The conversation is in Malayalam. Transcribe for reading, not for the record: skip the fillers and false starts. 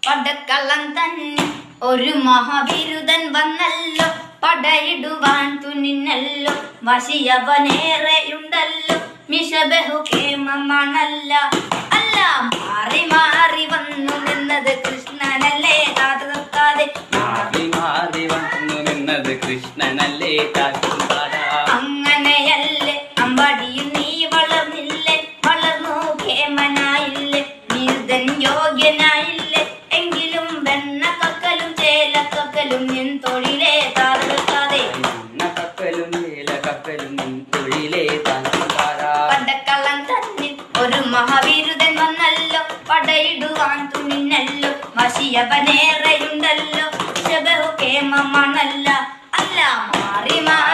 പടക്കള്ളം തന്നെ ഒരു മഹാവിരുദൻ വന്നല്ലോ, പടയിടുവാൻ തുനിഞ്ഞല്ലോ, വശിയവനേറെയുണ്ടല്ലോ, മിഷ ബഹുക്ഷേമമാണല്ല. അല്ല മാറി മാറി വന്നു നിന്നത് കൃഷ്ണനല്ലേ കാതുകാതെ, മാറി മാറി വന്നു നിന്നത് കൃഷ്ണനല്ലേ കാതുകാതെ. അങ്ങനെയല്ലേ അമ്പാടിയിൽ നീ വളർന്നില്ലേ, വളർന്നു ക്ഷേമനായില്ലേ, നീതൻ യോഗ്യനായില്ലേ, എങ്കിലും വെണ്ണ കക്കലും ചേലക്കക്കലും നിൻ തൊഴിലേ താതുകാതെ. കക്കലും ചേല കക്കലും നിൻ തൊഴിലേ താതുകാതെ. പടക്കള്ളം തന്നിൽ ഒരു മഹാവിരുദൻ വന്നല്ലോ, പടയിടുവാൻ തുനിഞ്ഞല്ലോ, വശിയവനേറെയുണ്ടല്ലോ, ബഹുക്ഷേമമാണല്ല. അല്ല മാറി മാറി